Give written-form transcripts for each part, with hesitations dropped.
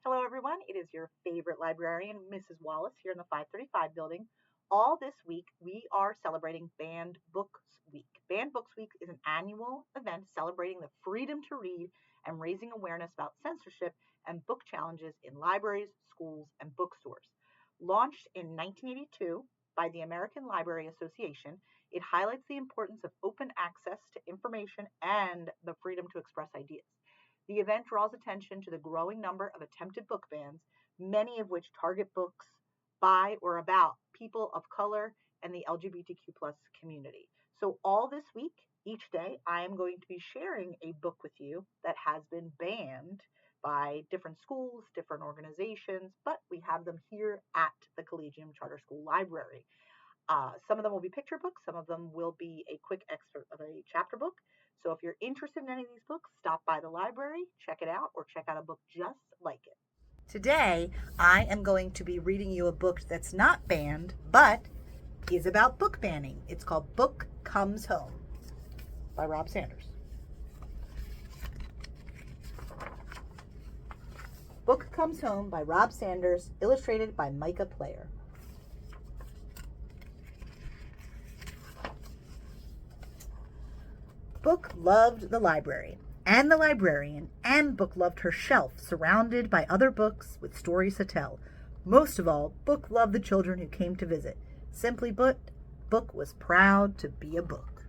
Hello, everyone. It is your favorite librarian, Mrs. Wallace, here in the 535 building. All this week, we are celebrating Banned Books Week. Banned Books Week is an annual event celebrating the freedom to read and raising awareness about censorship and book challenges in libraries, schools, and bookstores. Launched in 1982 by the American Library Association, it highlights the importance of open access to information and the freedom to express ideas. The event draws attention to the growing number of attempted book bans, many of which target books by or about people of color and the LGBTQ plus community. So all this week, each day, I am going to be sharing a book with you that has been banned by different schools, different organizations, but we have them here at the Collegium Charter School Library. Some of them will be picture books, some of them will be a quick excerpt of a chapter book. So if you're interested in any of these books, stop by the library, check it out, or check out a book just like it. Today, I am going to be reading you a book that's not banned, but is about book banning. It's called Book Comes Home by Rob Sanders. Book Comes Home by Rob Sanders, illustrated by Micah Player. Book loved the library and the librarian, and Book loved her shelf surrounded by other books with stories to tell. Most of all, Book loved the children who came to visit. Simply put, Book was proud to be a book.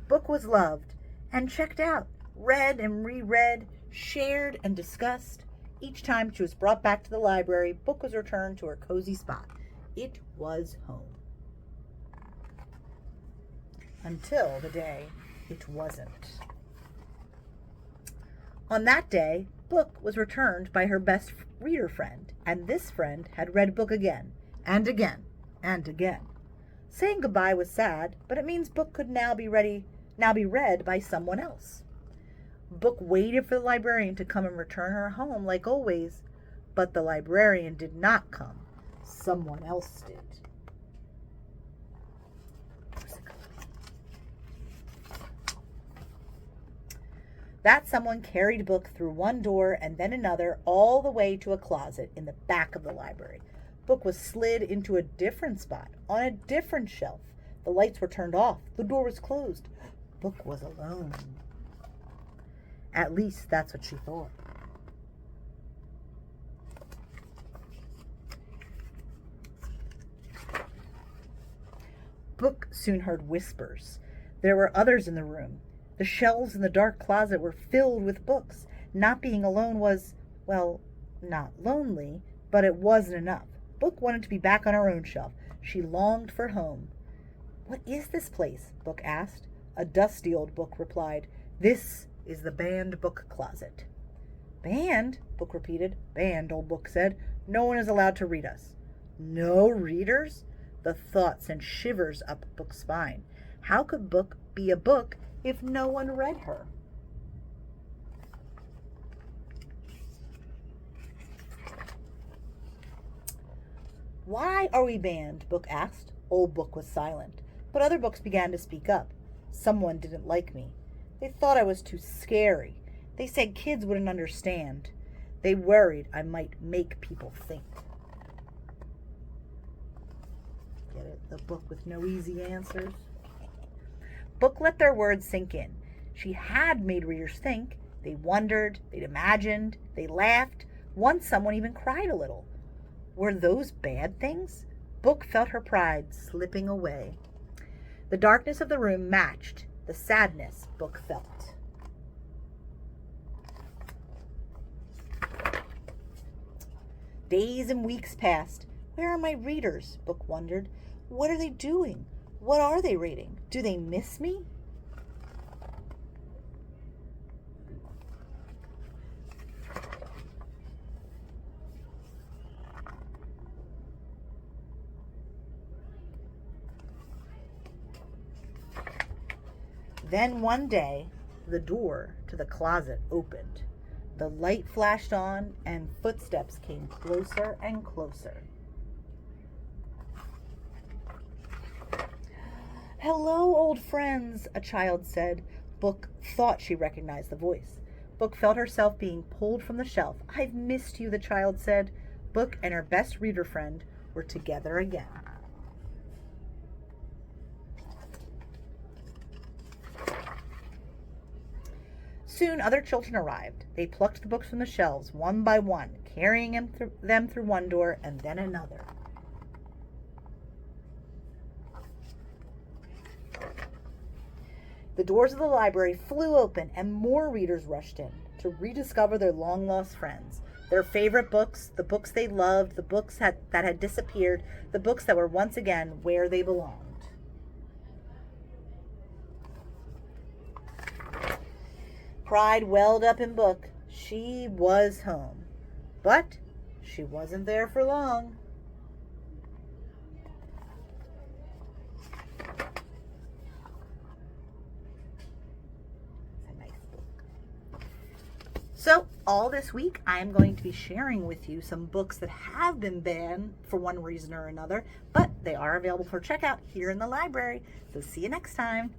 Book was loved and checked out, read and reread, shared and discussed. Each time she was brought back to the library, Book was returned to her cozy spot. It was home. Until the day it wasn't. On that day, Book was returned by her best reader friend, and this friend had read Book again, and again, and again. Saying goodbye was sad, but it means Book could now be read by someone else. Book waited for the librarian to come and return her home like always, but the librarian did not come. Someone else did. That someone carried Book through one door and then another, all the way to a closet in the back of the library. Book was slid into a different spot, on a different shelf. The lights were turned off. The door was closed. Book was alone. At least that's what she thought. Book soon heard whispers. There were others in the room. The shelves in the dark closet were filled with books. Not being alone was, well, not lonely, but it wasn't enough. Book wanted to be back on her own shelf. She longed for home. "What is this place?" Book asked. A dusty old book replied, "This is the banned book closet." "Banned?" Book repeated. "Banned," old book said. "No one is allowed to read us." No readers? The thought sent shivers up Book's spine. How could Book be a book if no one read her? "Why are we banned?" Book asked. Old Book was silent, but other books began to speak up. "Someone didn't like me. They thought I was too scary. They said kids wouldn't understand. They worried I might make people think." Get it? The book with no easy answers. Book let their words sink in. She had made readers think. They wondered, they'd imagined, they laughed. Once someone even cried a little. Were those bad things? Book felt her pride slipping away. The darkness of the room matched the sadness Book felt. Days and weeks passed. Where are my readers? Book wondered. What are they doing? What are they reading? Do they miss me? Then one day, the door to the closet opened. The light flashed on, and footsteps came closer and closer. "Hello, old friends," a child said. Book thought she recognized the voice. Book felt herself being pulled from the shelf. "I've missed you," the child said. Book and her best reader friend were together again. Soon other children arrived. They plucked the books from the shelves one by one, carrying them through one door and then another. The doors of the library flew open and more readers rushed in to rediscover their long-lost friends, their favorite books, the books they loved, the books that had disappeared, the books that were once again where they belonged. Pride welled up in Book. She was home. But she wasn't there for long. So, all this week, I'm going to be sharing with you some books that have been banned for one reason or another, but they are available for checkout here in the library. So, see you next time.